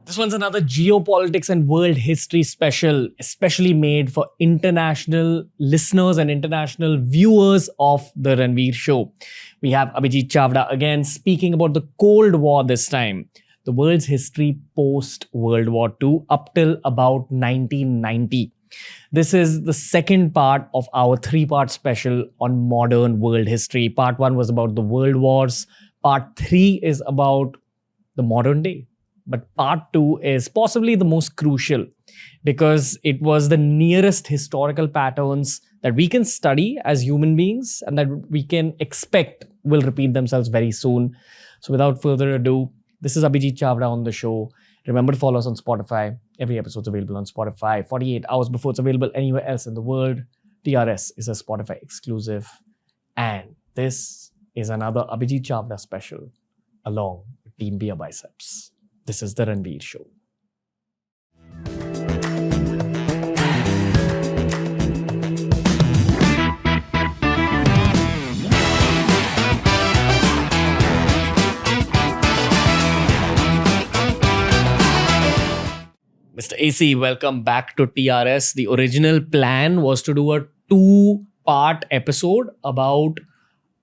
This one's another geopolitics and world history special, especially made for international listeners and international viewers of The Ranveer Show. We have Abhijit Chavda again speaking about the Cold War this time, the world's history post-World War II up till about 1990. This is the second part of our three-part special on modern world history. Part 1 was about the world wars. Part 3 is about the modern day. But part 2 is possibly the most crucial because it was the nearest historical patterns that we can study as human beings and that we can expect will repeat themselves very soon. So without further ado, this is Abhijit Chavda on the show. Remember to follow us on Spotify. Every episode's available on Spotify 48 hours before it's available anywhere else in the world. TRS is a Spotify exclusive. And this is another Abhijit Chavda special along with Team BeerBiceps. This is The Ranveer Show. Mr. AC, welcome back to TRS. The original plan was to do a 2-part episode about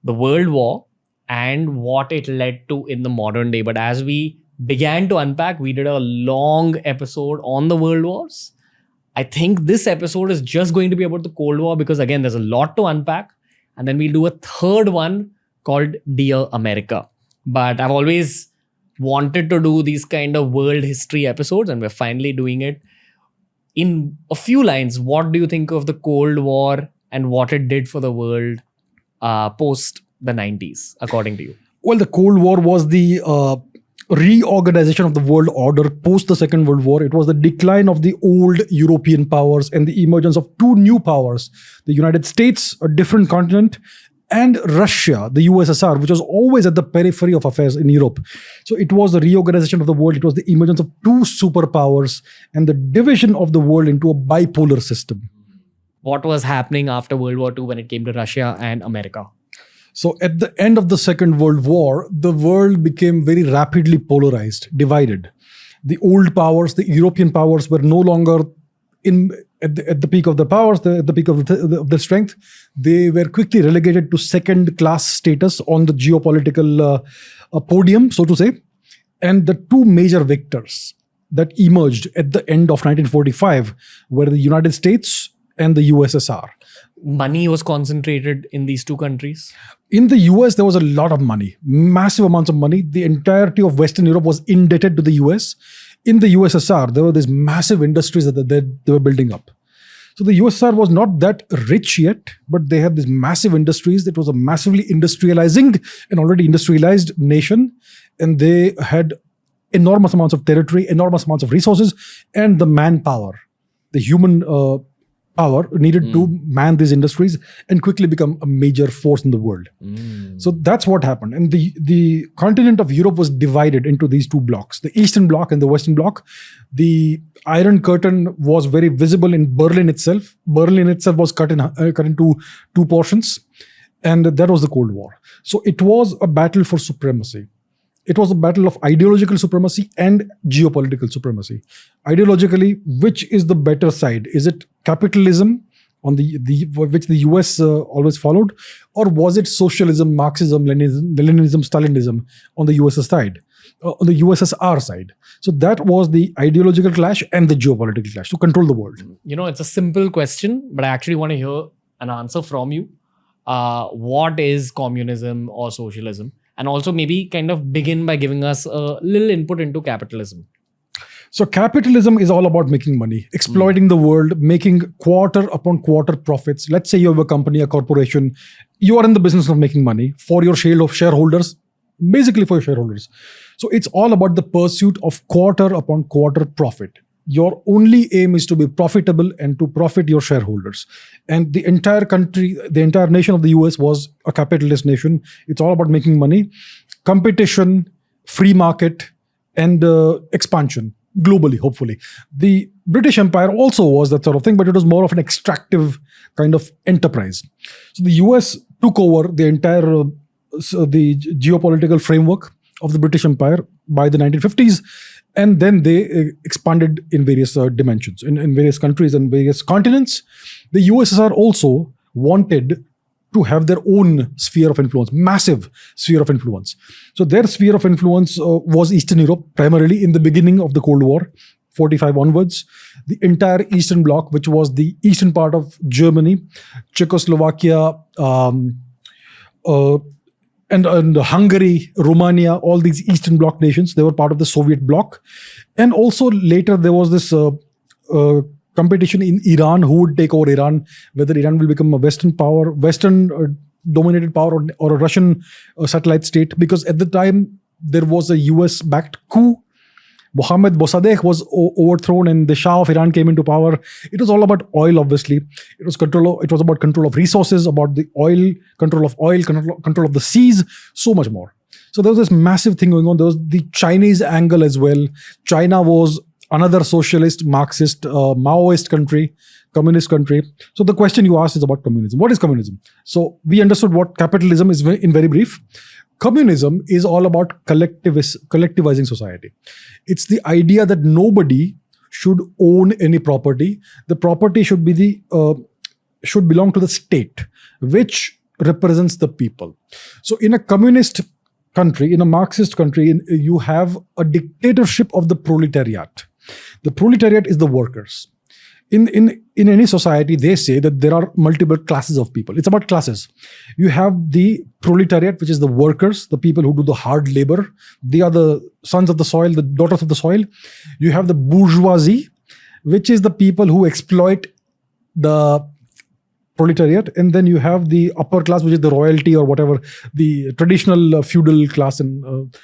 the World War and what it led to in the modern day. But as we began to unpack, we did a long episode on the World Wars. I think this episode is just going to be about the Cold War because again, there's a lot to unpack. And then we'll do a third one called Dear America. But I've always wanted to do these kind of world history episodes and we're finally doing it. In a few lines, what do you think of the Cold War and what it did for the world post the 90s, according to you? Well, the Cold War was the reorganization of the world order post the Second World War. It was the decline of the old European powers and the emergence of two new powers, the United States, a different continent, and Russia, the USSR, which was always at the periphery of affairs in Europe. So it was the reorganization of the world. It was the emergence of two superpowers and the division of the world into a bipolar system. What was happening after World War II when it came to Russia and America? So at the end of the Second World War, the world became very rapidly polarized, divided. The old powers, the European powers, were no longer at the peak of their powers, at the peak of their strength. They were quickly relegated to second-class status on the geopolitical podium, so to say. And the two major victors that emerged at the end of 1945 were the United States and the USSR. Money was concentrated in these two countries? In the US, there was a lot of money, massive amounts of money. The entirety of Western Europe was indebted to the US. In the USSR, there were these massive industries that they were building up. So the USSR was not that rich yet, but they had these massive industries. It was a massively industrializing and already industrialized nation. And they had enormous amounts of territory, enormous amounts of resources, and the manpower, the human power needed to man these industries and quickly become a major force in the world. So that's what happened. And the continent of Europe was divided into these two blocks, the Eastern Bloc and the Western Bloc. The Iron Curtain was very visible in Berlin itself. Berlin itself was cut into two portions. And that was the Cold War. So it was a battle for supremacy. It was a battle of ideological supremacy and geopolitical supremacy. Ideologically, which is the better side? Is it capitalism, on which the US always followed, or was it socialism, Marxism, Leninism, Stalinism on the on the USSR side? So that was the ideological clash and the geopolitical clash to control the world. You know, it's a simple question, but I actually want to hear an answer from you. What is communism or socialism? And also maybe kind of begin by giving us a little input into capitalism. So capitalism is all about making money, exploiting the world, making quarter upon quarter profits. Let's say you have a company, a corporation. You are in the business of making money for your shareholders, basically for your shareholders. So it's all about the pursuit of quarter upon quarter profit. Your only aim is to be profitable and to profit your shareholders. And the entire country, the entire nation of the US was a capitalist nation. It's all about making money, competition, free market, and expansion globally, hopefully. The British Empire also was that sort of thing, but it was more of an extractive kind of enterprise. So the US took over the entire the geopolitical framework of the British Empire by the 1950s. And then they expanded in various dimensions, in various countries and various continents. The USSR also wanted to have their own sphere of influence, massive sphere of influence. So their sphere of influence was Eastern Europe, primarily in the beginning of the Cold War, 45 onwards. The entire Eastern Bloc, which was the eastern part of Germany, Czechoslovakia, and Hungary, Romania, all these Eastern Bloc nations, they were part of the Soviet bloc. And also later there was this competition in Iran, who would take over Iran, whether Iran will become a Western power, Western dominated power, or a Russian satellite state. Because at the time there was a US-backed coup. Mohammad Mossadegh was overthrown and the Shah of Iran came into power. It was all about oil, obviously. It was about control of resources, about the oil, control of the seas, so much more. So there was this massive thing going on. There was the Chinese angle as well. China was another socialist, Marxist, Maoist country, communist country. So the question you asked is about communism. What is communism? So we understood what capitalism is in very brief. Communism is all about collectivizing society. It's the idea that nobody should own any property. The property should belong to the state, which represents the people. So in a communist country, in a Marxist country, you have a dictatorship of the proletariat. The proletariat is the workers. In any society, they say that there are multiple classes of people. It's about classes. You have the proletariat, which is the workers, the people who do the hard labor. They are the sons of the soil, the daughters of the soil. You have the bourgeoisie, which is the people who exploit the proletariat. And then you have the upper class, which is the royalty or whatever, the traditional feudal class and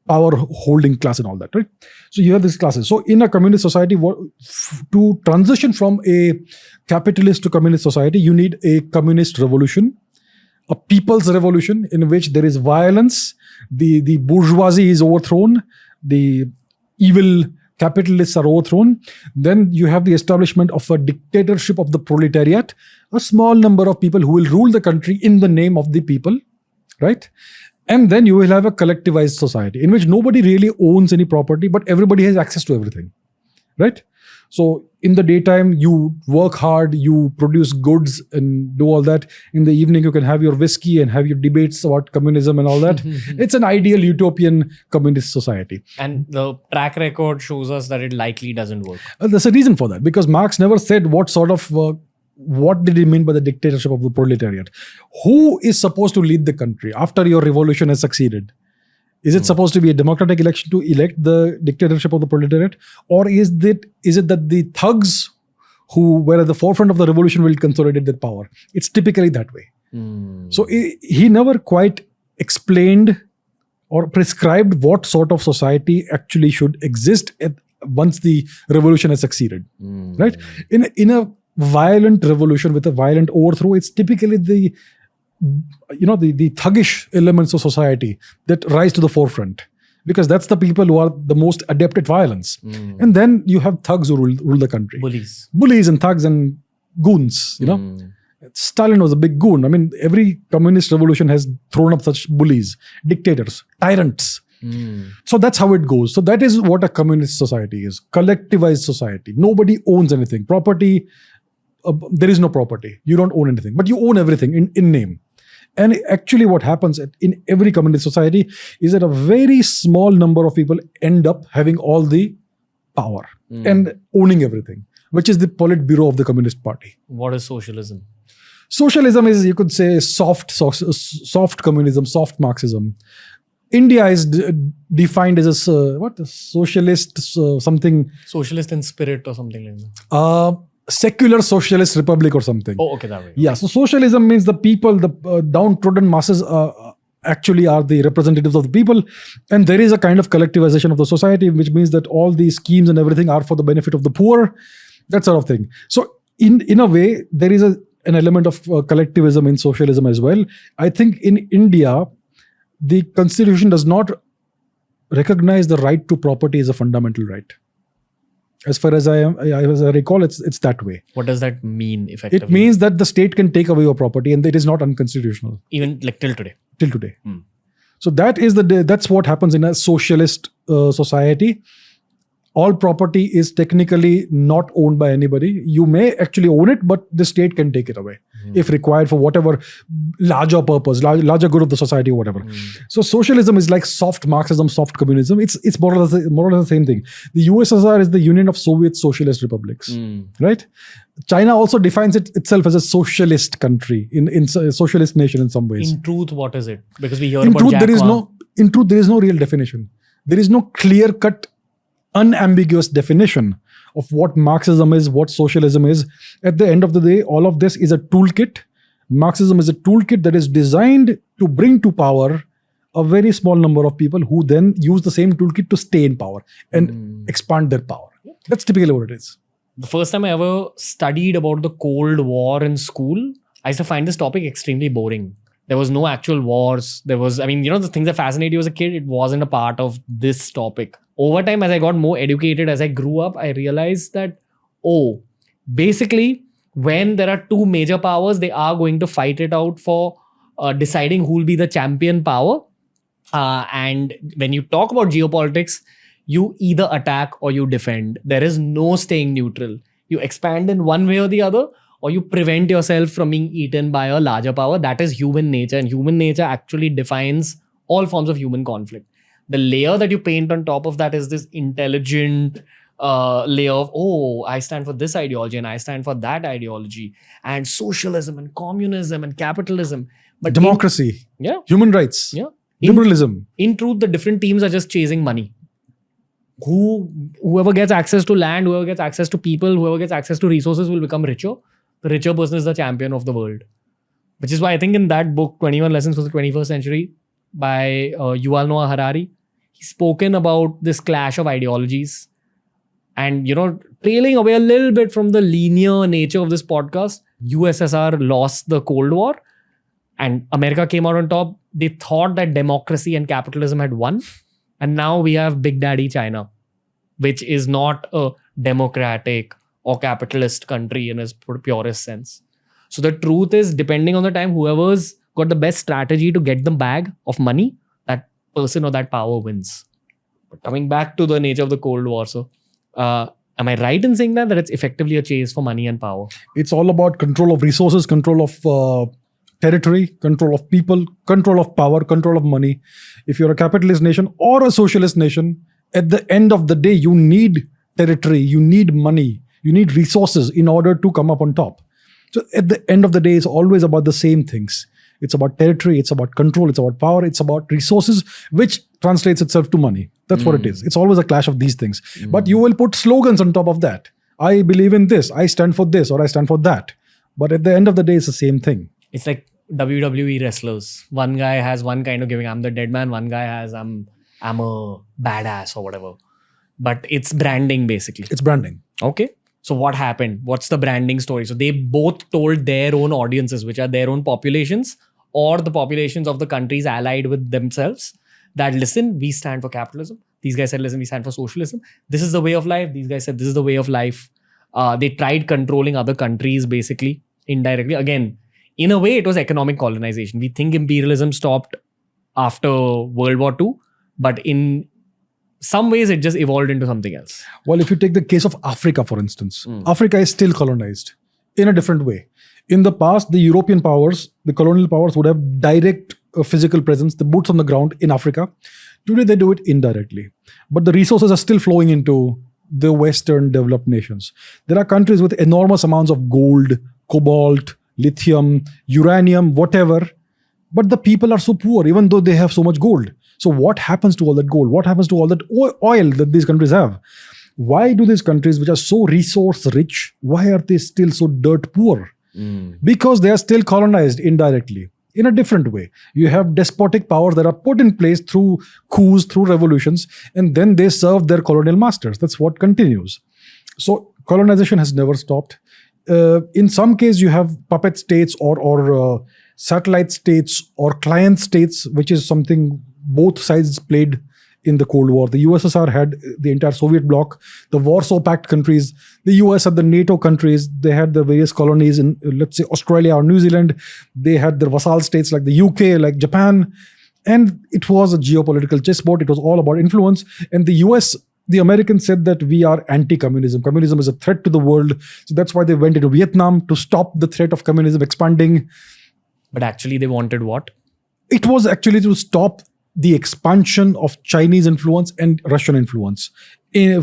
power holding class and all that, right? So you have these classes. So in a communist society, to transition from a capitalist to communist society, you need a communist revolution, a people's revolution in which there is violence, the bourgeoisie is overthrown, the evil capitalists are overthrown. Then you have the establishment of a dictatorship of the proletariat, a small number of people who will rule the country in the name of the people, right? And then you will have a collectivized society in which nobody really owns any property, but everybody has access to everything, right? So in the daytime, you work hard, you produce goods and do all that. In the evening, you can have your whiskey and have your debates about communism and all that. It's an ideal utopian communist society. And the track record shows us that it likely doesn't work. There's a reason for that, because Marx never said what did he mean by the dictatorship of the proletariat? Who is supposed to lead the country after your revolution has succeeded? Is it supposed to be a democratic election to elect the dictatorship of the proletariat? Or is it that the thugs who were at the forefront of the revolution will consolidate their power? It's typically that way. So he never quite explained or prescribed what sort of society actually should exist once the revolution has succeeded, right? In a violent revolution with a violent overthrow, it's typically the thuggish elements of society that rise to the forefront, because that's the people who are the most adept at violence. And then you have thugs who rule the country. Bullies and thugs and goons, Stalin was a big goon. I mean, every communist revolution has thrown up such bullies, dictators, tyrants. So that's how it goes. So that is what a communist society is. Collectivized society. Nobody owns anything. Property, there is no property. You don't own anything, but you own everything in name. And actually what happens in every communist society is that a very small number of people end up having all the power and owning everything, which is the Politburo of the Communist Party. What is socialism? Socialism is, you could say, soft communism, soft Marxism. India is defined as a socialist something. Socialist in spirit or something like that. Secular socialist republic or something. Oh, okay, that way. Yeah, so socialism means the people, the downtrodden masses actually are the representatives of the people. And there is a kind of collectivization of the society, which means that all these schemes and everything are for the benefit of the poor, that sort of thing. So in a way, there is an element of collectivism in socialism as well. I think in India, the constitution does not recognize the right to property as a fundamental right. As far as I recall, it's that way. What does that mean effectively? It means that the state can take away your property, and it is not unconstitutional. Even like till today. Till today. So that's what happens in a socialist society. all property is technically not owned by anybody. You may actually own it, but the state can take it away if required for whatever larger purpose, larger good of the society or whatever. So socialism is like soft Marxism, soft communism. It's more or less the same thing. The USSR is the Union of Soviet Socialist Republics, right? China also defines itself as a socialist country, in a socialist nation in some ways. In truth, what is it? Because we hear In about truth, Jack Ma. in truth, there is no real definition. There is no clear-cut, unambiguous definition of what Marxism is, what socialism is. At the end of the day, all of this is a toolkit. Marxism is a toolkit that is designed to bring to power a very small number of people who then use the same toolkit to stay in power and expand their power. That's typically what it is. The first time I ever studied about the Cold War in school, I used to find this topic extremely boring. There was no actual wars. The things that fascinate you as a kid, it wasn't a part of this topic. Over time, as I got more educated, as I grew up, I realized that, basically, when there are two major powers, they are going to fight it out for deciding who will be the champion power. And when you talk about geopolitics, you either attack or you defend. There is no staying neutral. You expand in one way or the other, or you prevent yourself from being eaten by a larger power. That is human nature. And human nature actually defines all forms of human conflict. The layer that you paint on top of that is this intelligent layer of, I stand for this ideology and I stand for that ideology. And socialism and communism and capitalism. But democracy, human rights, liberalism. In truth, the different teams are just chasing money. Whoever gets access to land, whoever gets access to people, whoever gets access to resources will become richer. The richer person is the champion of the world. Which is why I think in that book, 21 Lessons for the 21st Century by Yuval Noah Harari, he's spoken about this clash of ideologies. And, trailing away a little bit from the linear nature of this podcast, USSR lost the Cold War and America came out on top. They thought that democracy and capitalism had won. And now we have Big Daddy China, which is not a democratic or capitalist country in its purest sense. So the truth is, depending on the time, whoever's got the best strategy to get the bag of money, that person or that power wins. But coming back to the nature of the Cold War, so am I right in saying that it's effectively a chase for money and power? It's all about control of resources, control of territory, control of people, control of power, control of money. If you're a capitalist nation or a socialist nation, at the end of the day, you need territory, you need money, you need resources in order to come up on top. So at the end of the day, it's always about the same things. It's about territory, it's about control, it's about power, it's about resources, which translates itself to money. That's what it is. It's always a clash of these things. But you will put slogans on top of that. I believe in this, I stand for this, or I stand for that. But at the end of the day, it's the same thing. It's like WWE wrestlers. One guy has one kind of giving, I'm the dead man. One guy has, I'm a badass or whatever. But it's branding basically. It's branding. Okay. So what happened? What's the branding story? So they both told their own audiences, which are their own populations or the populations of the countries allied with themselves, that listen, we stand for capitalism. These guys said, listen, we stand for socialism. This is the way of life. These guys said, this is the way of life. They tried controlling other countries basically, indirectly. Again, in a way, it was economic colonization. We think imperialism stopped after World War II, but in some ways, it just evolved into something else. Well, if you take the case of Africa, for instance, Africa is still colonized in a different way. In the past, the European powers, the colonial powers would have direct physical presence, the boots on the ground in Africa. Today, they do it indirectly. But the resources are still flowing into the Western developed nations. There are countries with enormous amounts of gold, cobalt, lithium, uranium, whatever. But the people are so poor, even though they have so much gold. So what happens to all that gold? What happens to all that oil that these countries have? Why do these countries, which are so resource rich, why are they still so dirt poor? Because they are still colonized indirectly in a different way. You have despotic powers that are put in place through coups, through revolutions, and then they serve their colonial masters. That's what continues. So colonization has never stopped. In some cases, you have puppet states or satellite states or client states, which is something both sides played in the Cold War. The USSR had the entire Soviet bloc, the Warsaw Pact countries, the US had the NATO countries, they had the various colonies in, let's say, Australia or New Zealand. They had their vassal states like the UK, like Japan. And it was a geopolitical chessboard. It was all about influence. And the US the Americans said that we are anti-communism. Communism is a threat to the world. So that's why they went into Vietnam to stop the threat of communism expanding. But actually, they wanted what? It was actually to stop the expansion of Chinese influence and Russian influence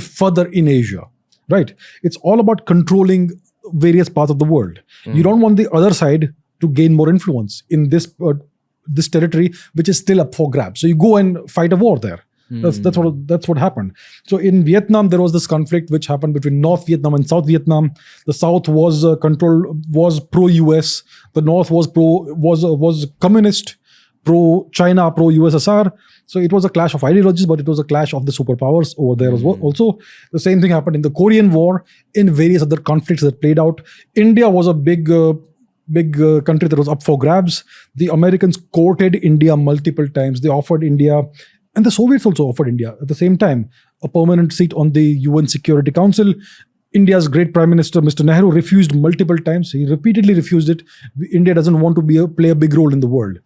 further in Asia, right? It's all about controlling various parts of the world. You don't want the other side to gain more influence in this territory, which is still up for grabs. So you go and fight a war there. That's what happened. So in Vietnam, there was this conflict which happened between North Vietnam and South Vietnam. The South was pro-US. The North was communist, pro-China, pro-USSR. So it was a clash of ideologies, but it was a clash of the superpowers over there as well. Also, the same thing happened in the Korean War, in various other conflicts that played out. India was a big country that was up for grabs. The Americans courted India multiple times. They offered India, and the Soviets also offered India at the same time, a permanent seat on the UN Security Council. India's great Prime Minister, Mr. Nehru, refused multiple times. He repeatedly refused it. India doesn't want to play a big role in the world.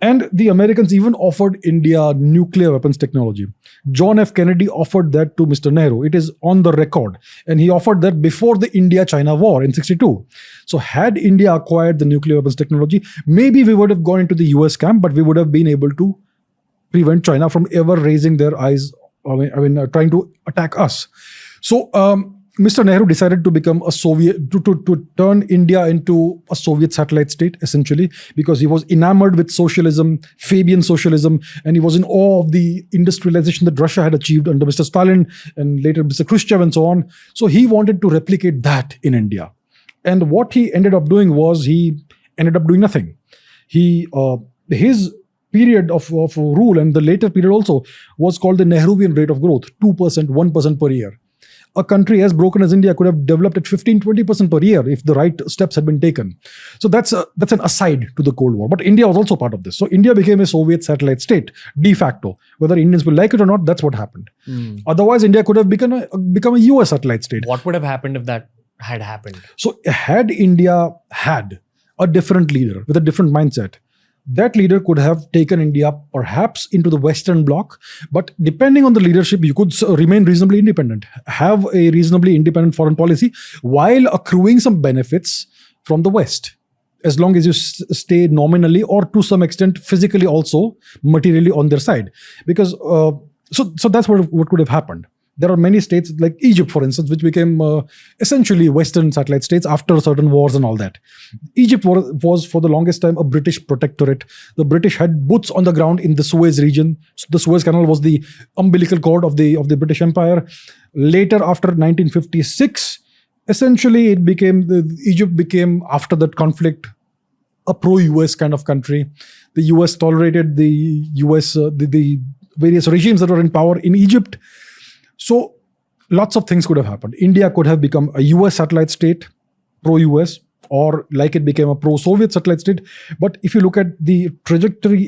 And the Americans even offered India nuclear weapons technology. John F. Kennedy offered that to Mr. Nehru. It is on the record. And he offered that before the India-China war in 1962. So had India acquired the nuclear weapons technology, maybe we would have gone into the US camp, but we would have been able to prevent China from ever raising their eyes, trying to attack us. So Mr. Nehru decided to become a Soviet, to turn India into a Soviet satellite state, essentially, because he was enamored with socialism, Fabian socialism, and he was in awe of the industrialization that Russia had achieved under Mr. Stalin and later Mr. Khrushchev and so on. So he wanted to replicate that in India. And what he ended up doing was he ended up doing nothing. His period of rule, and the later period also, was called the Nehruvian rate of growth, 2%, 1% per year. A country as broken as India could have developed at 15-20% per year if the right steps had been taken. So that's an aside to the Cold War. But India was also part of this. So India became a Soviet satellite state, de facto. Whether Indians will like it or not, that's what happened. Otherwise, India could have become a US satellite state. What would have happened if that had happened? So had India had a different leader with a different mindset, that leader could have taken India perhaps into the Western Bloc, but depending on the leadership, you could remain reasonably independent, have a reasonably independent foreign policy while accruing some benefits from the West, as long as you stay nominally or to some extent physically also materially on their side. Because so that's what could have happened. There are many states like Egypt, for instance, which became essentially Western satellite states after certain wars and all that. Egypt was for the longest time a British protectorate. The British had boots on the ground in the Suez region. The Suez Canal was the umbilical cord of the British Empire. Later, after 1956, essentially Egypt became, after that conflict, a pro-US kind of country. The US tolerated the various regimes that were in power in Egypt. So lots of things could have happened. India could have become a US satellite state, pro-US, or like it became a pro-Soviet satellite state. But if you look at the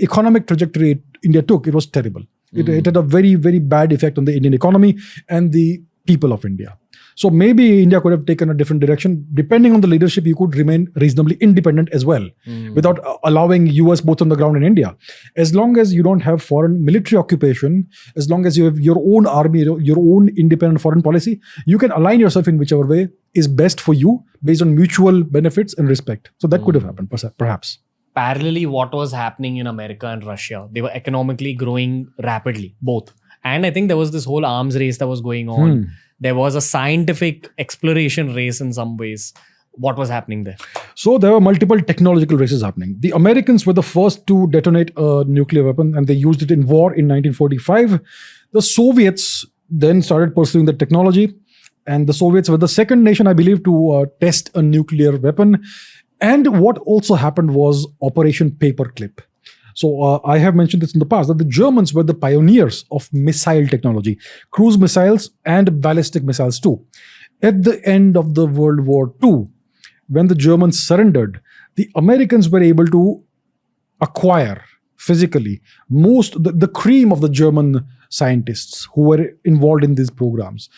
economic trajectory India took, it was terrible. It had a very, very bad effect on the Indian economy and the people of India. So maybe India could have taken a different direction. Depending on the leadership, you could remain reasonably independent as well, without allowing US both on the ground in India. As long as you don't have foreign military occupation, as long as you have your own army, your own independent foreign policy, you can align yourself in whichever way is best for you based on mutual benefits and respect. So that could have happened, perhaps. Parallelly, what was happening in America and Russia? They were economically growing rapidly, both. And I think there was this whole arms race that was going on. There was a scientific exploration race in some ways. What was happening there? So there were multiple technological races happening. The Americans were the first to detonate a nuclear weapon, and they used it in war in 1945. The Soviets then started pursuing the technology, and the Soviets were the second nation, I believe, to test a nuclear weapon. And what also happened was Operation Paperclip. So I have mentioned this in the past, that the Germans were the pioneers of missile technology, cruise missiles and ballistic missiles too. At the end of the World War II, when the Germans surrendered, the Americans were able to acquire physically the cream of the German scientists who were involved in these programs.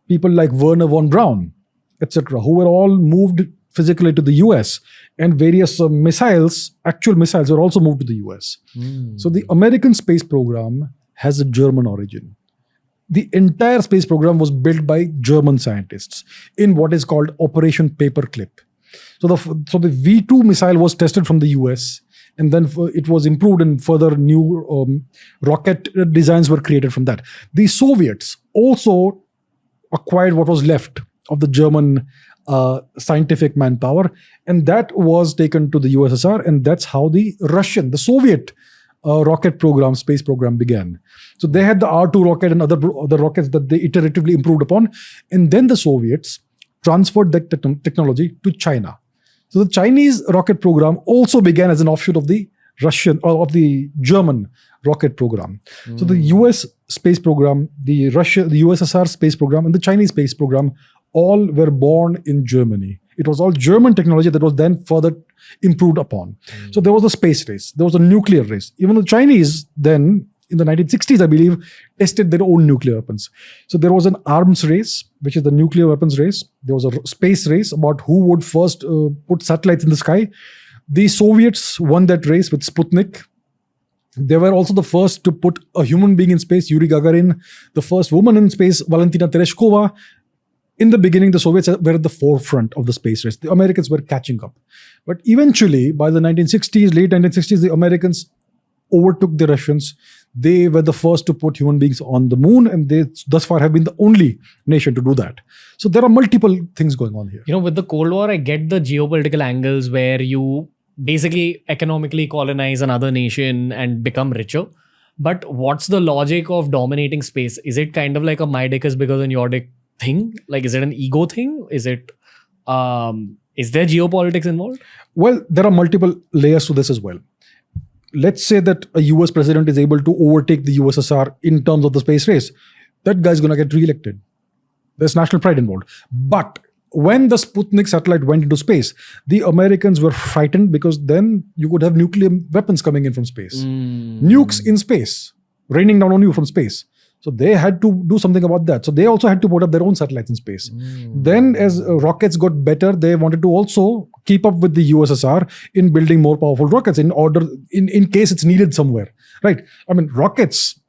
People like Werner von Braun, etc., who were all moved physically to the US, and various actual missiles were also moved to the US. So the American space program has a German origin. the entire space program was built by German scientists in what is called Operation Paperclip. So the V2 missile was tested from the US, and then it was improved, and further new rocket designs were created from that. The Soviets also acquired what was left of the German scientific manpower, and that was taken to the USSR, and that's how the Soviet rocket program, space program began. So they had the R2 rocket and other rockets that they iteratively improved upon, and then the Soviets transferred that technology to China. So the Chinese rocket program also began as an offshoot of the German rocket program. So the US space program, the USSR space program, and the Chinese space program all were born in Germany. It was all German technology that was then further improved upon. So there was a space race, there was a nuclear race. Even the Chinese then, in the 1960s, I believe, tested their own nuclear weapons. So there was an arms race, which is the nuclear weapons race. There was a space race about who would first put satellites in the sky. The Soviets won that race with Sputnik. They were also the first to put a human being in space, Yuri Gagarin. The first woman in space, Valentina Tereshkova. In the beginning, the Soviets were at the forefront of the space race. The Americans were catching up. But eventually, by the 1960s, late 1960s, the Americans overtook the Russians. They were the first to put human beings on the moon, and they thus far have been the only nation to do that. So there are multiple things going on here. You know, with the Cold War, I get the geopolitical angles where you basically economically colonize another nation and become richer. But what's the logic of dominating space? Is it kind of like a my dick is bigger than your dick thing? Like, is it an ego thing? Is there geopolitics involved? Well, there are multiple layers to this as well. Let's say that a US president is able to overtake the USSR in terms of the space race. That guy's going to get re-elected. There's national pride involved. But when the Sputnik satellite went into space, the Americans were frightened because then you could have nuclear weapons coming in from space. Nukes in space, raining down on you from space. So they had to do something about that. So they also had to put up their own satellites in space. Then as rockets got better, they wanted to also keep up with the USSR in building more powerful rockets in case it's needed somewhere. Right? I mean, rockets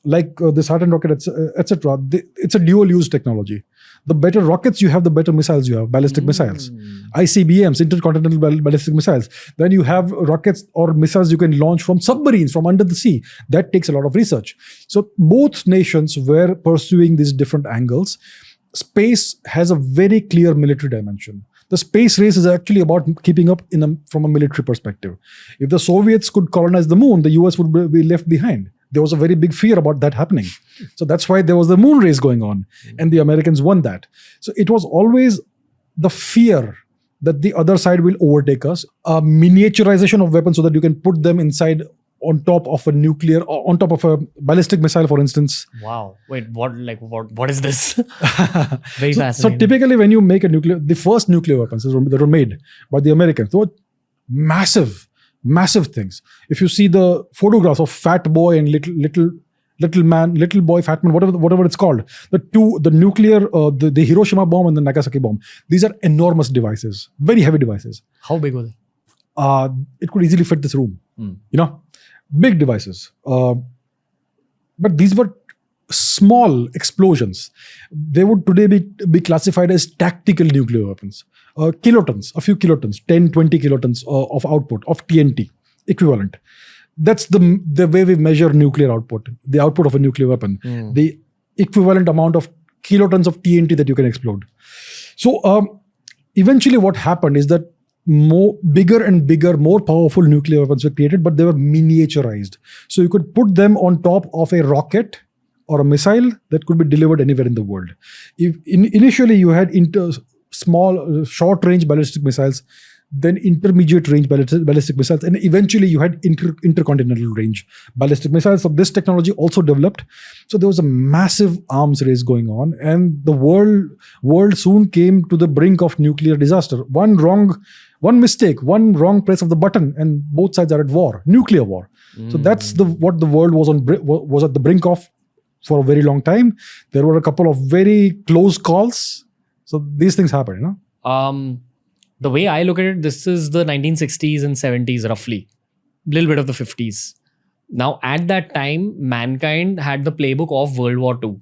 like the Saturn rocket, etc. It's a dual use technology. The better rockets you have, the better missiles you have, ballistic missiles. ICBMs, intercontinental ballistic missiles. Then you have rockets or missiles you can launch from submarines, from under the sea. That takes a lot of research. So both nations were pursuing these different angles. Space has a very clear military dimension. The space race is actually about keeping up from a military perspective. If the Soviets could colonize the moon, the US would be left behind. There was a very big fear about that happening. So that's why there was the moon race going on, and the Americans won that. So it was always the fear that the other side will overtake us, a miniaturization of weapons so that you can put them inside on top of a nuclear, or on top of a ballistic missile, for instance. Wow. Wait, what is this? Very fascinating. So typically when you make the first nuclear weapons that were made by the Americans, they were massive things. If you see the photographs of Fat Boy and Little Boy, Fat Man, whatever it's called, the nuclear, the Hiroshima bomb and the Nagasaki bomb, these are enormous devices, very heavy devices. How big were they? It could easily fit this room. Big devices. But these were small explosions. They would today be classified as tactical nuclear weapons. Kilotons, a few kilotons, 10, 20 kilotons of output, of TNT equivalent. That's the way we measure nuclear output, the output of a nuclear weapon, the equivalent amount of kilotons of TNT that you can explode. So eventually what happened is that bigger and bigger, more powerful nuclear weapons were created, but they were miniaturized. So you could put them on top of a rocket or a missile that could be delivered anywhere in the world. Initially you had small, short-range ballistic missiles, then intermediate-range ballistic missiles, and eventually you had intercontinental range ballistic missiles. So this technology also developed. So there was a massive arms race going on, and the world soon came to the brink of nuclear disaster. One mistake, one wrong press of the button, and both sides are at war, nuclear war. So that's what the world was at the brink of for a very long time. There were a couple of very close calls. So these things happen, The way I look at it, this is the 1960s and 70s roughly. A little bit of the 50s. Now, at that time, mankind had the playbook of World War II.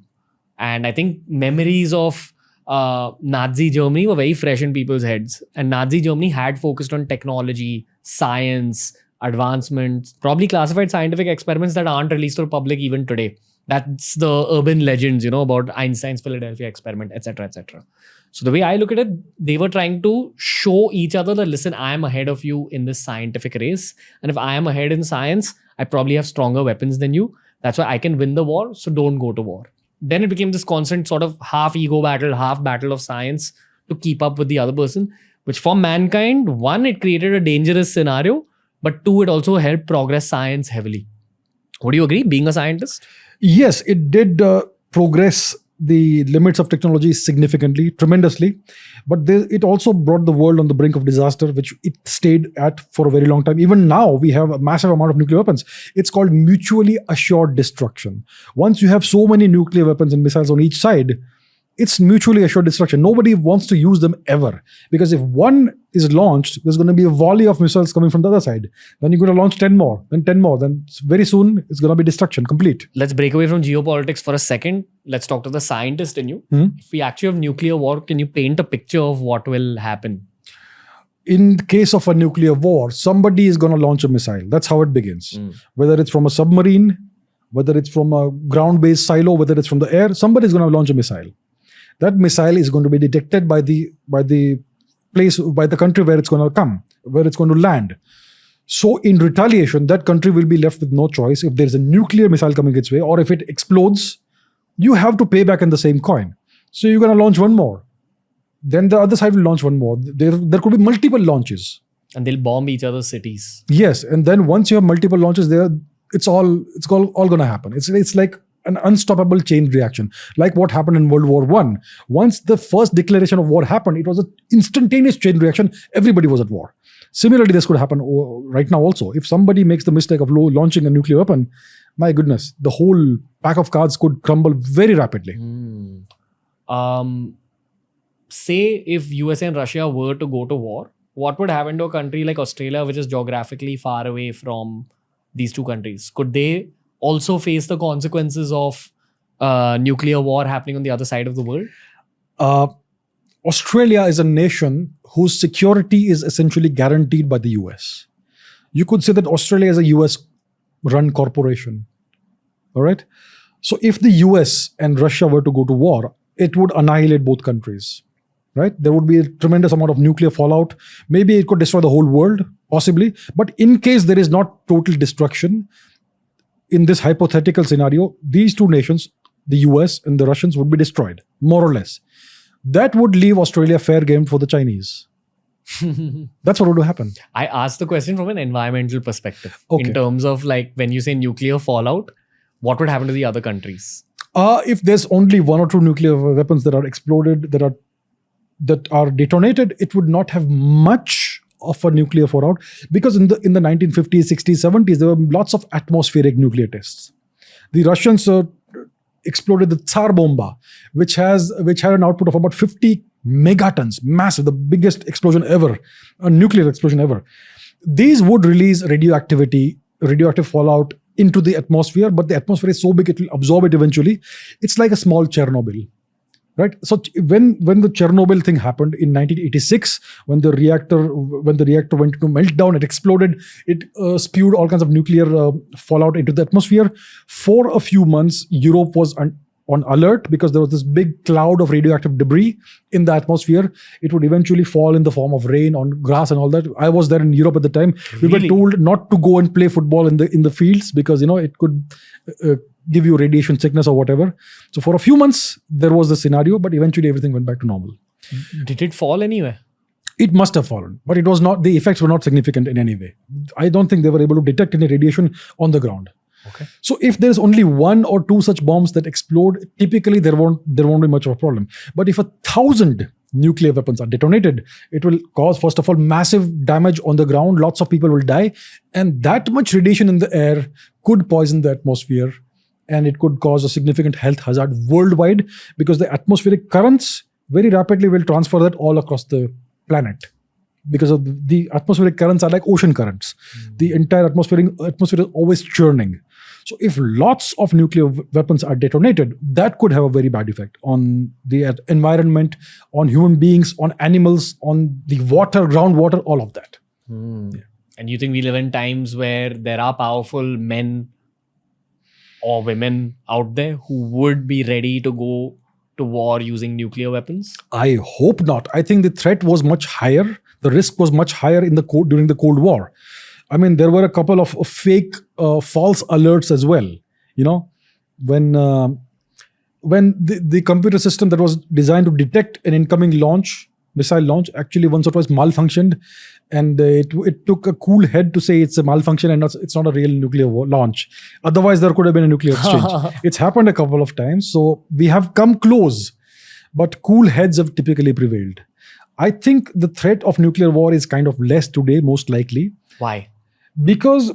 And I think memories of Nazi Germany were very fresh in people's heads. And Nazi Germany had focused on technology, science, advancements, probably classified scientific experiments that aren't released to the public even today. That's the urban legends, about Einstein's Philadelphia experiment, etc., etc. So the way I look at it, they were trying to show each other that, listen, I am ahead of you in this scientific race. And if I am ahead in science, I probably have stronger weapons than you. That's why I can win the war. So don't go to war. Then it became this constant sort of half ego battle, half battle of science to keep up with the other person, which for mankind, one, it created a dangerous scenario, but two, it also helped progress science heavily. Would you agree, being a scientist? Yes, it did progress the limits of technology significantly, tremendously. But it also brought the world on the brink of disaster, which it stayed at for a very long time. Even now, we have a massive amount of nuclear weapons. It's called mutually assured destruction. Once you have so many nuclear weapons and missiles on each side, it's mutually assured destruction. Nobody wants to use them ever. Because if one is launched, there's going to be a volley of missiles coming from the other side. Then you're going to launch 10 more, then 10 more. Then very soon, it's going to be destruction, complete. Let's break away from geopolitics for a second. Let's talk to the scientist in you. If we actually have nuclear war, can you paint a picture of what will happen? In the case of a nuclear war, somebody is going to launch a missile. That's how it begins. Whether it's from a submarine, whether it's from a ground-based silo, whether it's from the air, somebody is going to launch a missile. That missile is going to be detected by the country where it's going to come, where it's going to land. So in retaliation, that country will be left with no choice. If there's a nuclear missile coming its way, or if it explodes, you have to pay back in the same coin. So you're going to launch one more. Then the other side will launch one more. There could be multiple launches. And they'll bomb each other's cities. Yes. And then once you have multiple launches there, it's all going to happen. It's like an unstoppable chain reaction, like what happened in World War I. Once the first declaration of war happened, it was an instantaneous chain reaction. Everybody was at war. Similarly, this could happen right now also. If somebody makes the mistake of launching a nuclear weapon, my goodness, the whole pack of cards could crumble very rapidly. Say if USA and Russia were to go to war, what would happen to a country like Australia, which is geographically far away from these two countries? Could they also face the consequences of nuclear war happening on the other side of the world? Australia is a nation whose security is essentially guaranteed by the US. You could say that Australia is a US-run corporation. All right? So if the US and Russia were to go to war, it would annihilate both countries. Right? There would be a tremendous amount of nuclear fallout. Maybe it could destroy the whole world, possibly. But in case there is not total destruction, in this hypothetical scenario, these two nations, the US and the Russians, would be destroyed, more or less. That would leave Australia fair game for the Chinese. That's what would happen. I asked the question from an environmental perspective. Okay. In terms of like when you say nuclear fallout, what would happen to the other countries? If there's only one or two nuclear weapons that are exploded, that are detonated, it would not have much of a nuclear fallout, because in the 1950s, 60s, 70s, there were lots of atmospheric nuclear tests. The Russians exploded the Tsar Bomba, which had an output of about 50 megatons, massive, the biggest explosion ever, a nuclear explosion ever. These would release radioactive fallout into the atmosphere, but the atmosphere is so big it will absorb it eventually. It's like a small Chernobyl. Right. So when the Chernobyl thing happened in 1986, when the reactor went into meltdown, it exploded. It spewed all kinds of nuclear fallout into the atmosphere. For a few months, Europe was on alert because there was this big cloud of radioactive debris in the atmosphere. It would eventually fall in the form of rain on grass and all that. I was there in Europe at the time. Really? We were told not to go and play football in the fields because it could give you radiation sickness or whatever. So for a few months, there was the scenario, but eventually everything went back to normal. Did it fall anywhere? It must have fallen, but it was not. The effects were not significant in any way. I don't think they were able to detect any radiation on the ground. Okay. So if there's only one or two such bombs that explode, typically there won't be much of a problem. But if 1,000 nuclear weapons are detonated, it will cause, first of all, massive damage on the ground. Lots of people will die, and that much radiation in the air could poison the atmosphere. And it could cause a significant health hazard worldwide, because the atmospheric currents very rapidly will transfer that all across the planet. Because of the atmospheric currents are like ocean currents. The entire atmosphere is always churning. So if lots of nuclear weapons are detonated, that could have a very bad effect on the environment, on human beings, on animals, on the water, groundwater, all of that. Yeah. And you think we live in times where there are powerful men or women out there who would be ready to go to war using nuclear weapons? I hope not. I think the threat was much higher. The risk was much higher during the Cold War. I mean, there were a couple of fake false alerts as well. When the computer system that was designed to detect an incoming missile launch, actually once or twice malfunctioned, and it took a cool head to say it's a malfunction and it's not a real nuclear launch. Otherwise, there could have been a nuclear exchange. It's happened a couple of times, so we have come close, but cool heads have typically prevailed. I think the threat of nuclear war is kind of less today, most likely. Why? Because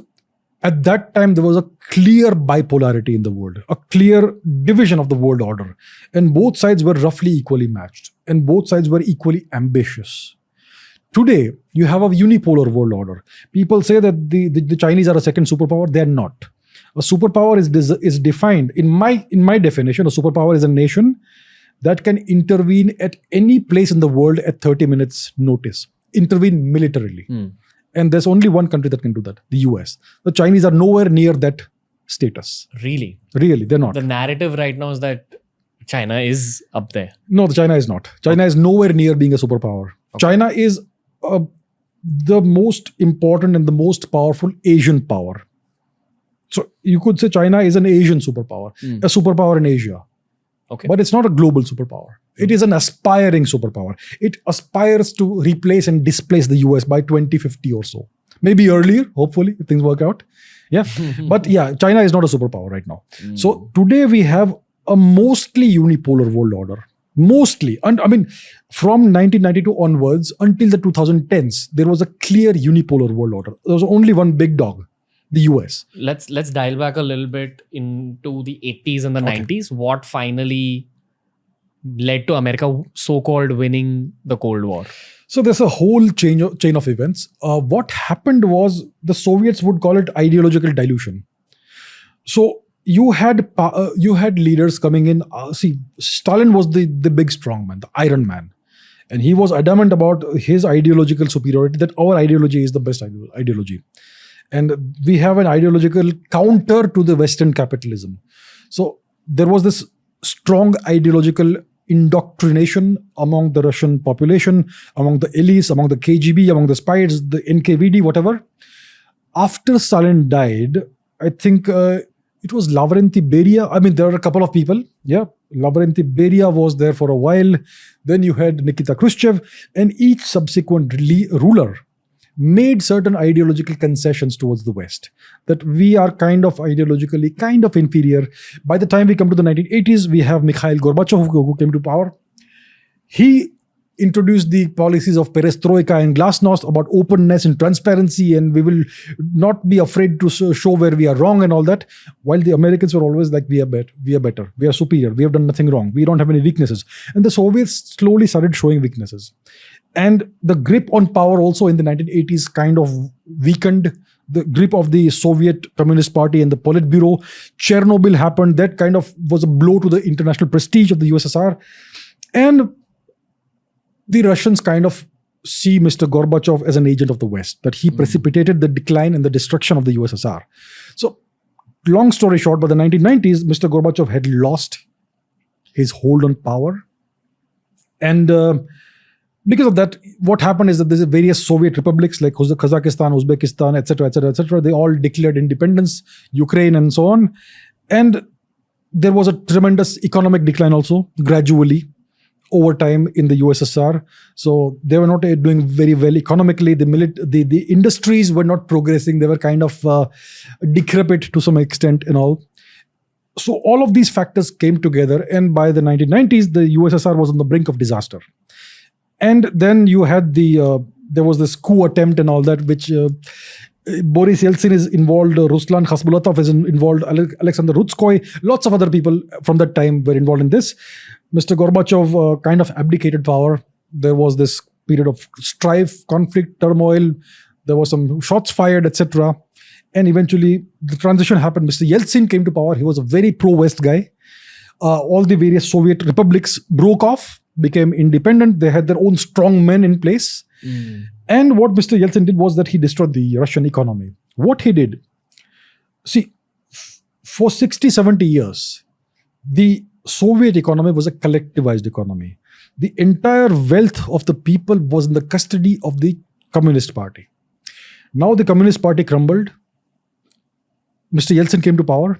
at that time, there was a clear bipolarity in the world, a clear division of the world order. And both sides were roughly equally matched. And both sides were equally ambitious. Today, you have a unipolar world order. People say that the Chinese are a second superpower. They are not. A superpower is defined, in my definition, a superpower is a nation that can intervene at any place in the world at 30 minutes notice. Intervene militarily. And there's only one country that can do that, the US. The Chinese are nowhere near that status. Really? Really, they're not. The narrative right now is that China is up there. No, China is not. China is nowhere near being a superpower. Okay. China is the most important and the most powerful Asian power. So you could say China is an Asian superpower, a superpower in Asia. Okay. But it's not a global superpower. It is an aspiring superpower. It aspires to replace and displace the US by 2050 or so. Maybe earlier, hopefully, if things work out. Yeah. But yeah, China is not a superpower right now. So today we have a mostly unipolar world order. Mostly. And I mean, from 1992 onwards until the 2010s, there was a clear unipolar world order. There was only one big dog, the US. Let's dial back a little bit into the 80s and the 90s. What finally led to America so-called winning the Cold War? So there's a whole chain of events. What happened was the Soviets would call it ideological dilution. So you had leaders coming in. Stalin was the big strong man, the Iron Man. And he was adamant about his ideological superiority, that our ideology is the best ideology. And we have an ideological counter to the Western capitalism. So there was this strong ideological indoctrination among the Russian population, among the elites, among the KGB, among the spies, the NKVD, whatever. After Stalin died, I think it was Lavrentiy Beria. I mean, there are a couple of people. Yeah, Lavrentiy Beria was there for a while. Then you had Nikita Khrushchev, and each subsequent ruler made certain ideological concessions towards the West, that we are kind of ideologically kind of inferior. By the time we come to the 1980s, we have Mikhail Gorbachev who came to power. He introduced the policies of perestroika and glasnost about openness and transparency, and we will not be afraid to show where we are wrong and all that. While the Americans were always like, we are better, we are superior, we have done nothing wrong, we don't have any weaknesses. And the Soviets slowly started showing weaknesses. And the grip on power also in the 1980s kind of weakened. The grip of the Soviet Communist Party and the Politburo. Chernobyl happened. That kind of was a blow to the international prestige of the USSR. And the Russians kind of see Mr. Gorbachev as an agent of the West, that he precipitated the decline and the destruction of the USSR. So, long story short, by the 1990s, Mr. Gorbachev had lost his hold on power. And because of that, what happened is that there's various Soviet republics like Kazakhstan, Uzbekistan, etc. They all declared independence, Ukraine and so on. And there was a tremendous economic decline also, gradually, over time in the USSR. So they were not doing very well economically. The industries were not progressing. They were kind of decrepit to some extent and all. So all of these factors came together. And by the 1990s, the USSR was on the brink of disaster. And then you had there was this coup attempt and all that, which Boris Yeltsin is involved, Ruslan Khasbulatov is involved, Alexander Rutskoy, lots of other people from that time were involved in this. Mr. Gorbachev kind of abdicated power. There was this period of strife, conflict, turmoil. There was some shots fired, etc. And eventually, the transition happened. Mr. Yeltsin came to power. He was a very pro-West guy. All the various Soviet republics broke off, became independent. They had their own strong men in place. And what Mr. Yeltsin did was that he destroyed the Russian economy. What he did, see, for 60, 70 years, the Soviet economy was a collectivized economy. The entire wealth of the people was in the custody of the Communist Party. Now the Communist Party crumbled. Mr. Yeltsin came to power,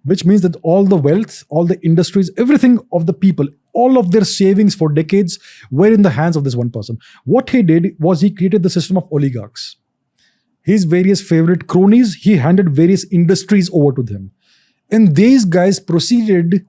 which means that all the wealth, all the industries, everything of the people, all of their savings for decades were in the hands of this one person. What he did was he created the system of oligarchs. His various favorite cronies, he handed various industries over to them. And these guys proceeded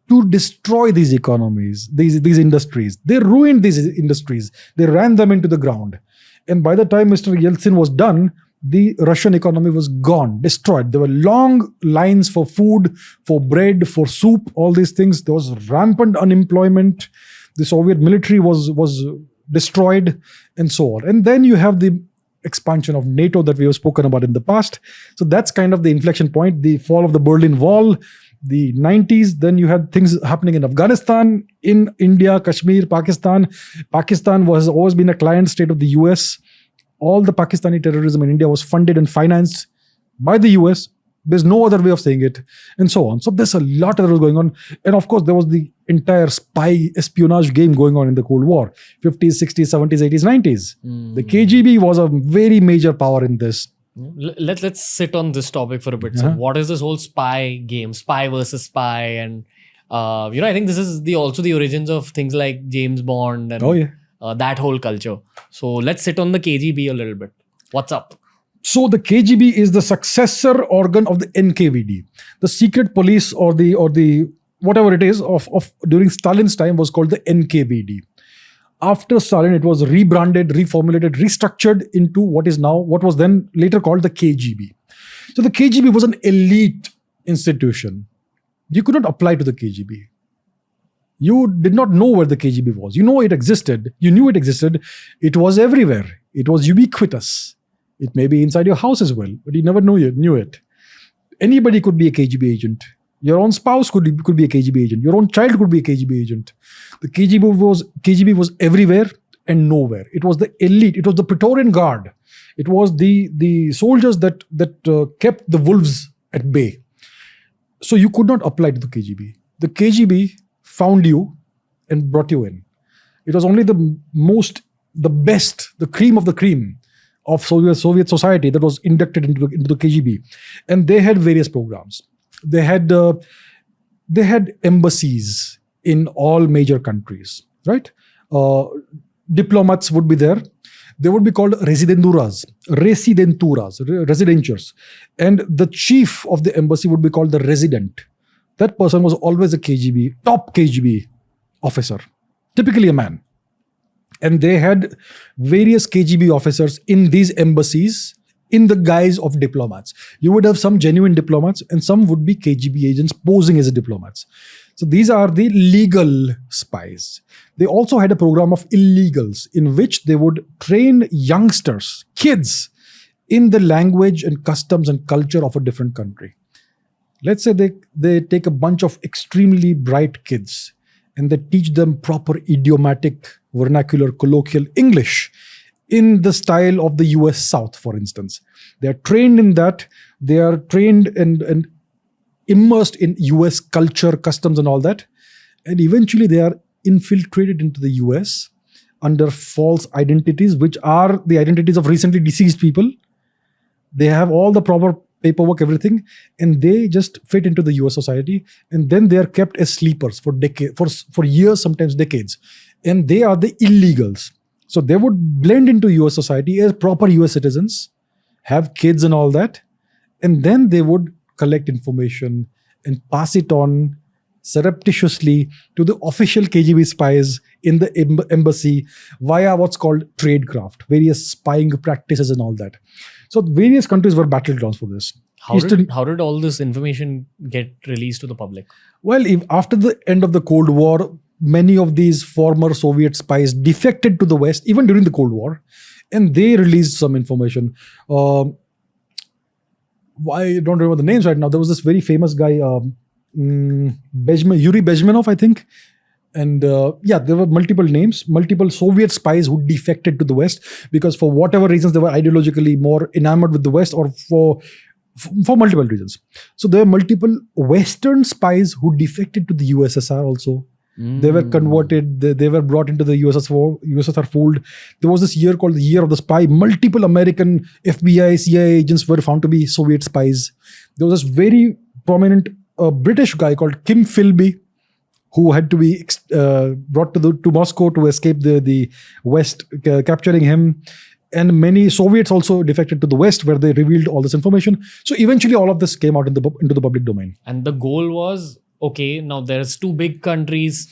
to destroy these economies, these industries. They ruined these industries. They ran them into the ground. And by the time Mr. Yeltsin was done, the Russian economy was gone, destroyed. There were long lines for food, for bread, for soup, all these things. There was rampant unemployment. The Soviet military was destroyed, and so on. And then you have the expansion of NATO that we have spoken about in the past. So that's kind of the inflection point, the fall of the Berlin Wall, the 90s. Then you had things happening in Afghanistan, in India, Kashmir, Pakistan. Pakistan has always been a client state of the US. All the Pakistani terrorism in India was funded and financed by the US. There's no other way of saying it, and so on. So there's a lot that was going on. And of course, there was the entire spy espionage game going on in the Cold War, 50s, 60s, 70s, 80s, 90s. The KGB was a very major power in this. Let's sit on this topic for a bit. So what is this whole spy game, spy versus spy? And, I think this is also the origins of things like James Bond and that whole culture. So let's sit on the KGB a little bit. What's up? So the KGB is the successor organ of the NKVD. The secret police or the whatever it is of during Stalin's time was called the NKVD. After Stalin, it was rebranded, reformulated, restructured into what was then later called the KGB. So the KGB was an elite institution. You could not apply to the KGB. You did not know where the KGB was. You know it existed. You knew it existed. It was everywhere. It was ubiquitous. It may be inside your house as well, but you never knew it. Anybody could be a KGB agent. Your own spouse could be a KGB agent. Your own child could be a KGB agent. The KGB was everywhere and nowhere. It was the elite. It was the Praetorian Guard. It was the soldiers that kept the wolves at bay. So you could not apply to the KGB. The KGB found you and brought you in. It was only the best, the cream of the cream of Soviet society that was inducted into the KGB. And they had various programs. They had embassies in all major countries, right? Diplomats would be there. They would be called residentures, residentures. And the chief of the embassy would be called the resident. That person was always a top KGB officer, typically a man. And they had various KGB officers in these embassies in the guise of diplomats. You would have some genuine diplomats and some would be KGB agents posing as diplomats. So these are the legal spies. They also had a program of illegals in which they would train youngsters, kids, in the language and customs and culture of a different country. Let's say they take a bunch of extremely bright kids and they teach them proper idiomatic, vernacular, colloquial English in the style of the US South, for instance. They are trained in that. They are trained and immersed in US culture, customs and all that. And eventually they are infiltrated into the US under false identities, which are the identities of recently deceased people. They have all the proper paperwork, everything, and they just fit into the US society. And then they are kept as sleepers for years, sometimes decades. And they are the illegals. So they would blend into US society as proper US citizens, have kids and all that. And then they would collect information and pass it on surreptitiously to the official KGB spies in the embassy via what's called tradecraft, various spying practices and all that. So various countries were battlegrounds for this. How did all this information get released to the public? Well, after the end of the Cold War, many of these former Soviet spies defected to the West, even during the Cold War, and they released some information. I don't remember the names right now. There was this very famous guy, Yuri Bezmenov, I think. And there were multiple names, multiple Soviet spies who defected to the West because for whatever reasons they were ideologically more enamored with the West, or for multiple reasons. So there were multiple Western spies who defected to the USSR also. They were converted, they were brought into the USSR fold. There was this year called the Year of the Spy. Multiple American FBI, CIA agents were found to be Soviet spies. There was this very prominent British guy called Kim Philby, who had to be brought to Moscow to escape the West capturing him. And many Soviets also defected to the West, where they revealed all this information. So eventually all of this came out into the public domain. And the goal was, okay, now there's two big countries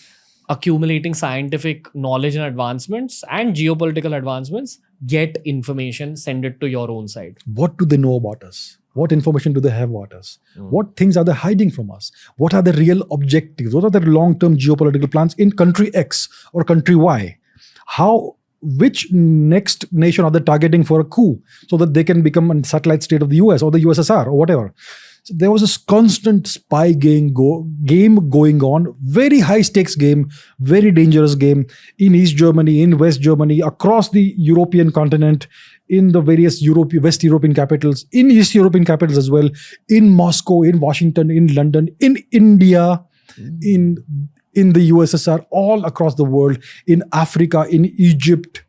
accumulating scientific knowledge and advancements and geopolitical advancements. Get information, send it to your own side. What do they know about us? What information do they have about us? What things are they hiding from us? What are the real objectives? What are their long-term geopolitical plans in country X or country Y? Which next nation are they targeting for a coup so that they can become a satellite state of the US or the USSR or whatever? So there was this constant spy game going on, very high stakes game, very dangerous game in East Germany, in West Germany, across the European continent, in the various West European capitals, in East European capitals as well, in Moscow, in Washington, in London, in India, in the USSR, all across the world, in Africa, in Egypt.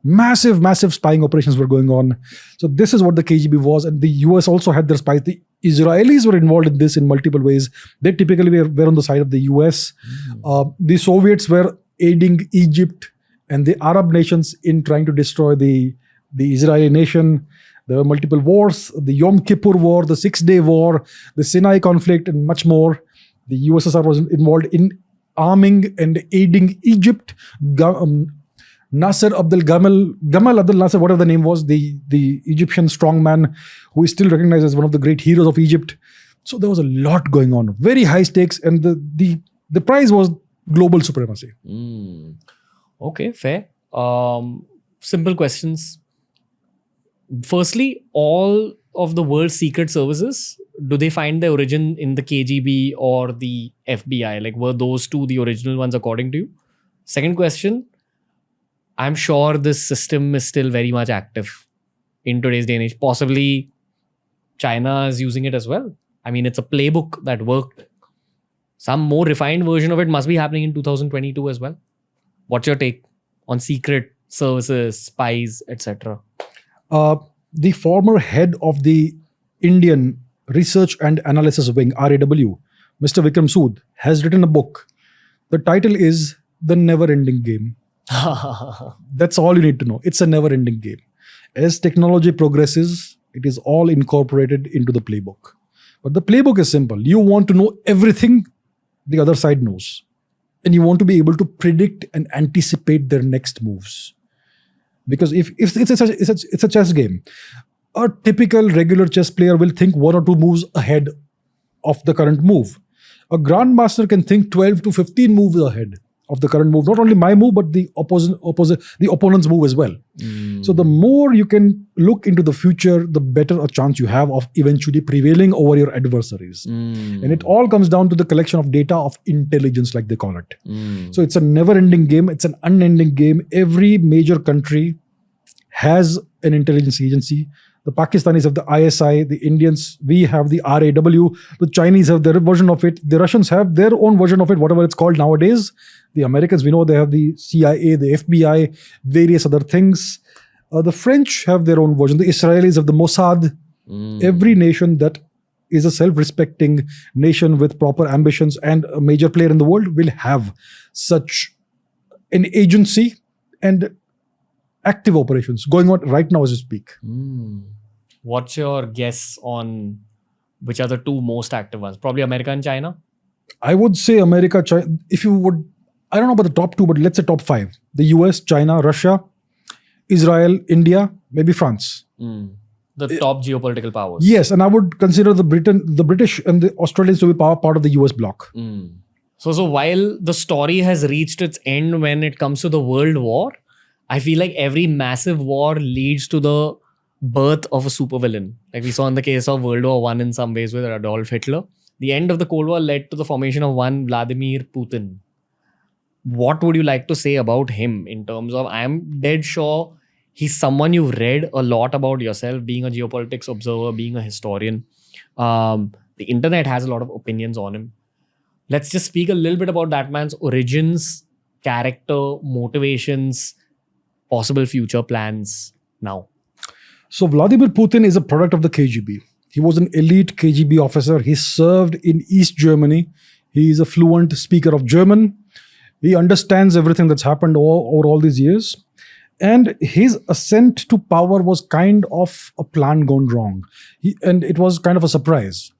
Massive spying operations were going on. So this is what the KGB was, and the US also had their spies. The Israelis were involved in this in multiple ways. They typically were on the side of the US. The Soviets were aiding Egypt and the Arab nations in trying to destroy the Israeli nation. There were multiple wars, the Yom Kippur War, the 6-Day War, the Sinai conflict, and much more. The USSR was involved in arming and aiding Egypt. Nasser Gamal Abdel Nasser, whatever the name was, the Egyptian strongman who is still recognized as one of the great heroes of Egypt. So there was a lot going on, very high stakes, and the prize was global supremacy. Okay, fair. Simple questions. Firstly, all of the world's secret services, do they find their origin in the KGB or the FBI? Like, were those two the original ones according to you? Second question, I'm sure this system is still very much active in today's day and age. Possibly China is using it as well. I mean, it's a playbook that worked. Some more refined version of it must be happening in 2022 as well. What's your take on secret services, spies, etc.? The former head of the Indian Research and Analysis Wing, RAW, Mr. Vikram Sood, has written a book. The title is The Never-Ending Game. That's all you need to know. It's a never-ending game. As technology progresses, it is all incorporated into the playbook. But the playbook is simple. You want to know everything the other side knows. And you want to be able to predict and anticipate their next moves. Because if it's a chess game, a typical regular chess player will think 1 or 2 moves ahead of the current move. A grandmaster can think 12 to 15 moves ahead of the current move. Not only my move, but the opponent's move as well. So the more you can look into the future, the better a chance you have of eventually prevailing over your adversaries. And it all comes down to the collection of data of intelligence, like they call it. So it's a never-ending game. It's an unending game. Every major country has an intelligence agency. The Pakistanis have the ISI, the Indians, we have the RAW, the Chinese have their version of it, the Russians have their own version of it, whatever it's called nowadays. The Americans, we know they have the CIA, the FBI, various other things. The French have their own version. The Israelis have the Mossad. Every nation that is a self-respecting nation with proper ambitions and a major player in the world will have such an agency and active operations going on right now as we speak. What's your guess on which are the two most active ones? Probably America and China? I would say America, China. If you would, I don't know about the top 2, but let's say top 5. The US, China, Russia, Israel, India, maybe France. The top geopolitical powers. Yes, and I would consider the British and the Australians to be part of the US bloc. So while the story has reached its end when it comes to the world war, I feel like every massive war leads to the birth of a supervillain. Like we saw in the case of World War I in some ways with Adolf Hitler. The end of the Cold War led to the formation of one Vladimir Putin. What would you like to say about him in terms of, I'm dead sure he's someone you've read a lot about yourself, being a geopolitics observer, being a historian. The internet has a lot of opinions on him. Let's just speak a little bit about that man's origins, character, motivations, possible future plans now. So Vladimir Putin is a product of the KGB. He was an elite KGB officer. He served in East Germany. He is a fluent speaker of German. He understands everything that's happened over all these years. And his ascent to power was kind of a plan gone wrong. And it was kind of a surprise.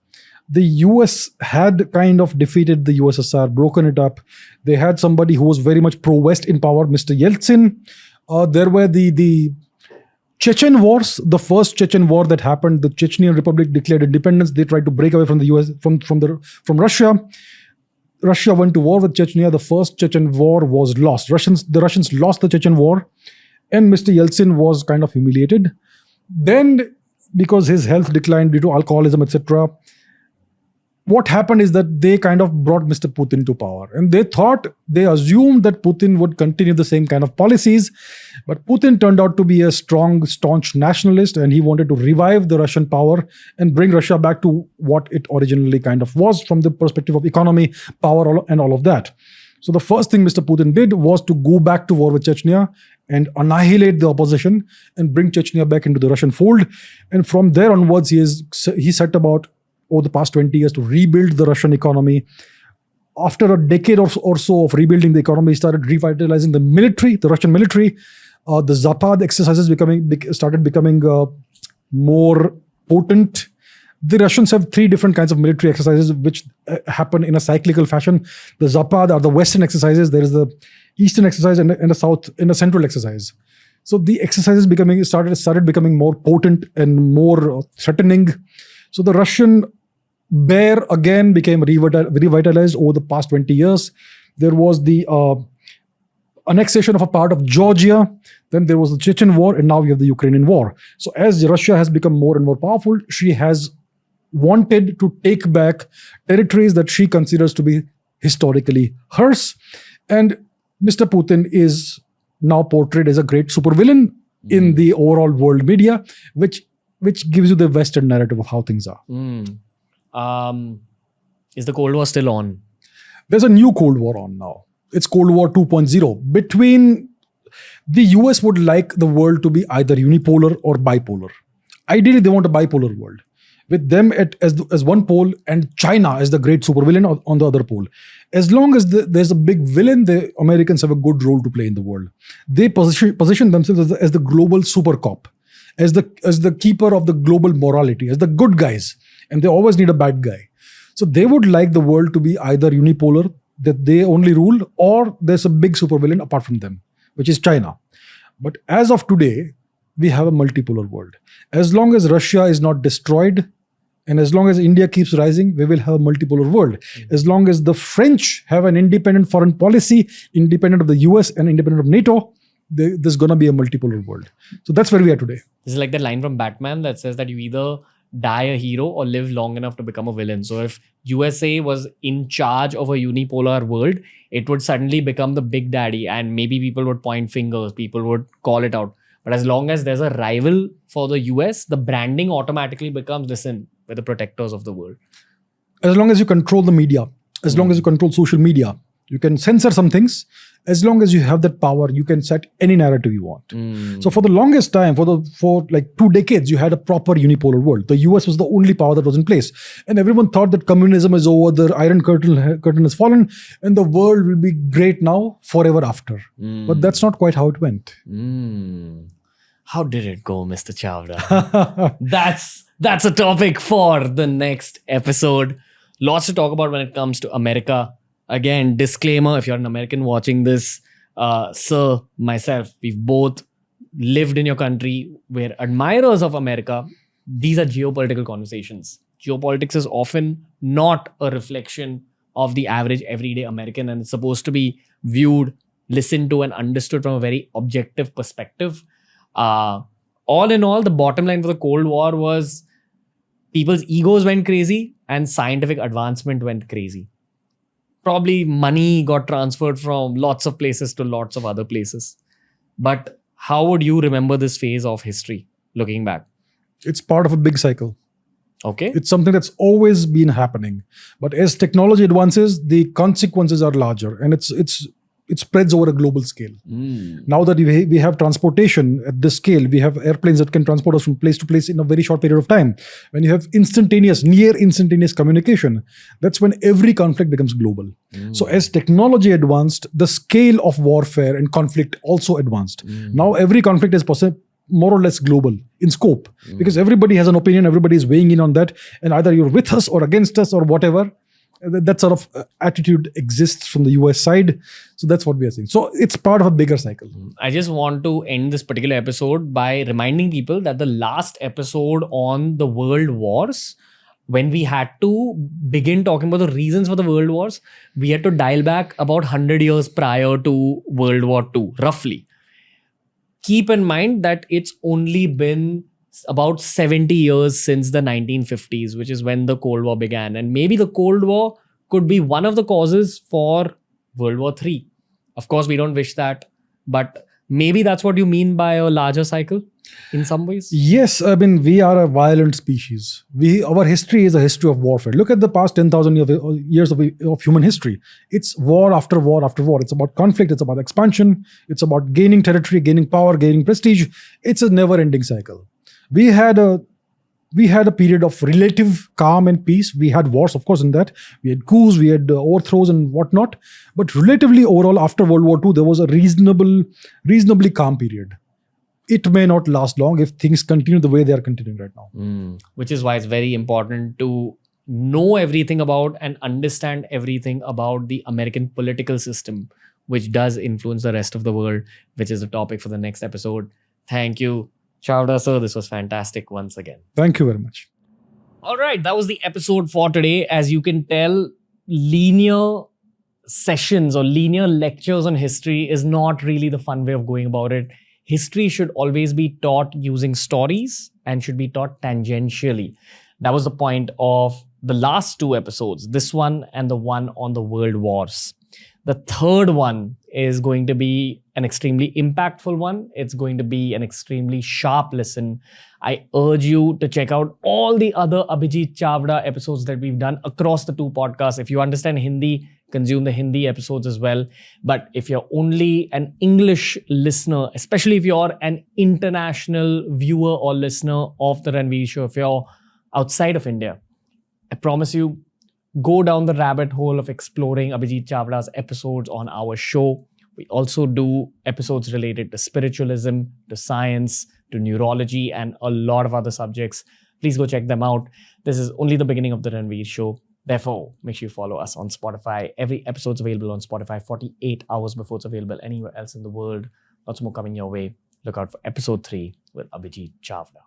The US had kind of defeated the USSR, broken it up. They had somebody who was very much pro-West in power, Mr. Yeltsin. There were the Chechen wars, the first Chechen war that happened. The Chechenian Republic declared independence. They tried to break away from the US, from Russia. Russia went to war with Chechnya. The first Chechen war was lost. The Russians lost the Chechen war, and Mr. Yeltsin was kind of humiliated. Then, because his health declined due to alcoholism, etc., what happened is that they kind of brought Mr. Putin to power. And they assumed that Putin would continue the same kind of policies. But Putin turned out to be a strong, staunch nationalist, and he wanted to revive the Russian power and bring Russia back to what it originally kind of was from the perspective of economy, power, and all of that. So the first thing Mr. Putin did was to go back to war with Chechnya and annihilate the opposition and bring Chechnya back into the Russian fold. And from there onwards, he set about over the past 20 years to rebuild the Russian economy. After a decade or so of rebuilding the economy, he started revitalizing the military, the Russian military. The Zapad exercises started becoming more potent. The Russians have 3 different kinds of military exercises which happen in a cyclical fashion. The Zapad are the Western exercises. There is the Eastern exercise and a Central exercise. So the exercises started becoming more potent and more threatening. So the Russian bear again became revitalized over the past 20 years. There was the annexation of a part of Georgia. Then there was the Chechen war, and now we have the Ukrainian war. So as Russia has become more and more powerful, she has wanted to take back territories that she considers to be historically hers. And Mr. Putin is now portrayed as a great supervillain in the overall world media, which gives you the Western narrative of how things are. Is the Cold War still on? There's a new Cold War on now. It's Cold War 2.0. Between the US would like the world to be either unipolar or bipolar. Ideally, they want a bipolar world, with them as one pole and China as the great supervillain on the other pole. As long as there's a big villain, the Americans have a good role to play in the world. They position themselves as the global super cop, as the keeper of the global morality, as the good guys, and they always need a bad guy. So they would like the world to be either unipolar, that they only rule, or there's a big supervillain apart from them, which is China. But as of today, we have a multipolar world. As long as Russia is not destroyed, and as long as India keeps rising, we will have a multipolar world. As long as the French have an independent foreign policy, independent of the US and independent of NATO, there's going to be a multipolar world. So that's where we are today. This is like the line from Batman that says that you either die a hero or live long enough to become a villain. So if USA was in charge of a unipolar world, it would suddenly become the big daddy, and maybe people would point fingers, people would call it out. But as long as there's a rival for the US, the branding automatically becomes, listen, we're the protectors of the world. As long as you control the media, as long as you control social media, you can censor some things. As long as you have that power, you can set any narrative you want. So for the longest time, for like 2 decades, you had a proper unipolar world. The US was the only power that was in place. And everyone thought that communism is over, the Iron Curtain has fallen, and the world will be great now, forever after. But that's not quite how it went. How did it go, Mr. Chavda? That's a topic for the next episode. Lots to talk about when it comes to America. Again, disclaimer, if you're an American watching this, sir, myself, we've both lived in your country. We're admirers of America. These are geopolitical conversations. Geopolitics is often not a reflection of the average everyday American, and it's supposed to be viewed, listened to, and understood from a very objective perspective. all in all, the bottom line for the Cold War was people's egos went crazy and scientific advancement went crazy. Probably money got transferred from lots of places to lots of other places. But how would you remember this phase of history looking back? It's part of a big cycle. Okay. It's something that's always been happening. But as technology advances, the consequences are larger, and it spreads over a global scale. Now that we have transportation at this scale, we have airplanes that can transport us from place to place in a very short period of time. When you have near instantaneous communication, that's when every conflict becomes global. So as technology advanced, the scale of warfare and conflict also advanced. Now every conflict is more or less global in scope, because everybody has an opinion, everybody is weighing in on that, and either you're with us or against us or whatever. That sort of attitude exists from the US side. So that's what we are seeing. So it's part of a bigger cycle. I just want to end this particular episode by reminding people that the last episode on the world wars, when we had to begin talking about the reasons for the world wars, we had to dial back about 100 years prior to World War II, roughly. Keep in mind that it's only been about 70 years since the 1950s, which is when the Cold War began. And maybe the Cold War could be one of the causes for World War III. Of course, we don't wish that, but maybe that's what you mean by a larger cycle in some ways. Yes, I mean, we are a violent species. Our history is a history of warfare. Look at the past 10,000 years of human history. It's war after war after war. It's about conflict. It's about expansion. It's about gaining territory, gaining power, gaining prestige. It's a never-ending cycle. We had a period of relative calm and peace. We had wars, of course, in that. We had coups, we had overthrows and whatnot. But relatively overall, after World War II, there was a reasonably calm period. It may not last long if things continue the way they are continuing right now. Which is why it's very important to know everything about and understand everything about the American political system, which does influence the rest of the world, which is a topic for the next episode. Thank you, Chavda sir. This was fantastic once again. Thank you very much. All right, that was the episode for today. As you can tell, linear sessions or linear lectures on history is not really the fun way of going about it. History should always be taught using stories and should be taught tangentially. That was the point of the last two episodes, this one and the one on the world wars. The third one is going to be an extremely impactful one. It's going to be an extremely sharp listen. I urge you to check out all the other Abhijit Chavda episodes that we've done across the two podcasts. If you understand Hindi, consume the Hindi episodes as well. But if you're only an English listener, especially if you're an international viewer or listener of the Ranveer Show, if you're outside of India, I promise you, go down the rabbit hole of exploring Abhijit Chavda's episodes on our show. We also do episodes related to spiritualism, to science, to neurology, and a lot of other subjects. Please go check them out. This is only the beginning of the Ranveer Show. Therefore, make sure you follow us on Spotify. Every episode's available on Spotify 48 hours before it's available anywhere else in the world. Lots more coming your way. Look out for episode 3 with Abhijit Chavda.